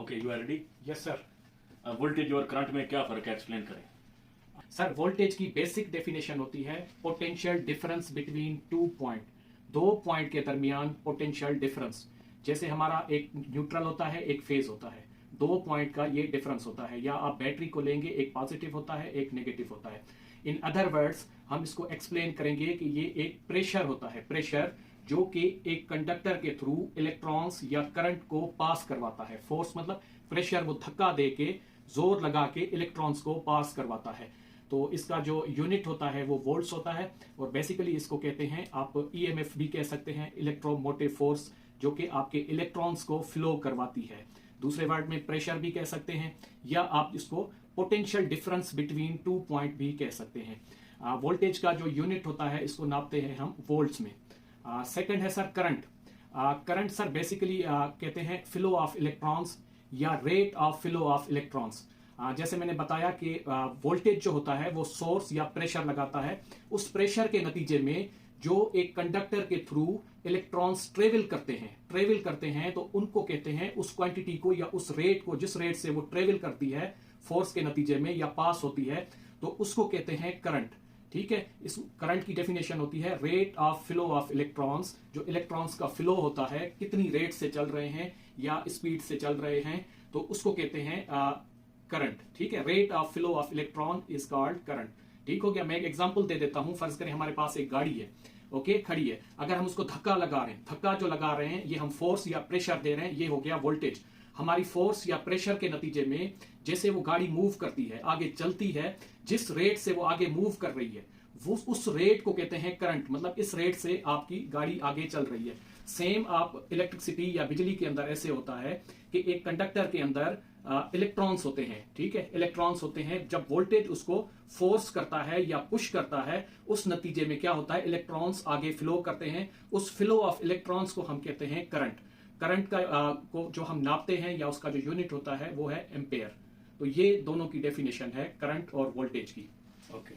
Okay, you are ready? Yes sir. Voltage और current में क्या फर्क है, एक्सप्लेन करें। सर वोल्टेज की बेसिक डेफिनेशन होती है potential difference between two point, दो पॉइंट के दरमियान पोटेंशियल डिफरेंस। जैसे हमारा एक न्यूट्रल होता है, एक फेज होता है, दो पॉइंट का ये डिफरेंस होता है। या आप बैटरी को लेंगे, एक पॉजिटिव होता है, एक नेगेटिव होता है। इन अदर वर्ड्स हम इसको एक्सप्लेन करेंगे कि ये एक प्रेशर होता है, प्रेशर जो कि एक कंडक्टर के थ्रू इलेक्ट्रॉन्स या करंट को पास करवाता है। फोर्स मतलब प्रेशर, वो धक्का दे के जोर लगा के इलेक्ट्रॉन्स को पास करवाता है। तो इसका जो यूनिट होता है वो वोल्ट्स होता है। और बेसिकली इसको कहते हैं, आप ईएमएफ भी कह सकते हैं, इलेक्ट्रोमोटिव फोर्स, जो कि आपके इलेक्ट्रॉन्स को फ्लो करवाती है। दूसरे वर्ड में प्रेशर भी कह सकते हैं, या आप इसको potential difference between two point भी कह सकते हैं। वोल्टेज का जो यूनिट होता है इसको नापते हैं हम वोल्ट्स में। सेकंड है sir current. Current sir basically कहते हैं फ्लो ऑफ इलेक्ट्रॉन्स या rate of flow of electrons. जैसे मैंने बताया कि वोल्टेज जो होता है वो सोर्स या प्रेशर लगाता है। उस प्रेशर के नतीजे में जो एक कंडक्टर के थ्रू इलेक्ट्रॉन्स ट्रेवल करते हैं तो उनको कहते हैं, उस क्वांटिटी को या उस रेट को, जिस रेट से वो ट्रेवल करती है फोर्स के नतीजे में या पास होती है, तो उसको कहते हैं करंट। ठीक है, इस करंट की डेफिनेशन होती है rate of flow of electrons. जो इलेक्ट्रॉन्स का फ्लो होता है, कितनी रेट से चल रहे हैं या स्पीड से चल रहे हैं, तो उसको कहते हैं करंट। ठीक है, rate of flow of electron is called current. ठीक हो गया। मैं एक एग्जांपल दे देता हूं। फर्ज करें हमारे पास एक गाड़ी है, ओके, खड़ी है। अगर हम उसको धक्का लगा रहे हैं, धक्का जो लगा रहे हैं, ये हम फोर्स या प्रेशर दे रहे हैं, ये हो गया वोल्टेज। हमारी फोर्स या प्रेशर के नतीजे में जैसे वो गाड़ी मूव करती है, आगे चलती है, जिस रेट से वो आगे मूव कर रही है, वो उस रेट को कहते हैं करंट। मतलब इस रेट से आपकी गाड़ी आगे चल रही है। सेम आप इलेक्ट्रिसिटी या बिजली के अंदर ऐसे होता है कि एक कंडक्टर के अंदर इलेक्ट्रॉन्स होते हैं। ठीक है, इलेक्ट्रॉन्स होते हैं। जब वोल्टेज उसको फोर्स करता है या पुश करता है, उस नतीजे में क्या होता है, इलेक्ट्रॉन्स आगे फ्लो करते हैं। उस फ्लो ऑफ इलेक्ट्रॉन्स को हम कहते हैं करंट। करंट का को जो हम नापते हैं या उसका जो यूनिट होता है वो है एम्पेयर। तो ये दोनों की डेफिनेशन है करंट और वोल्टेज की। ओके।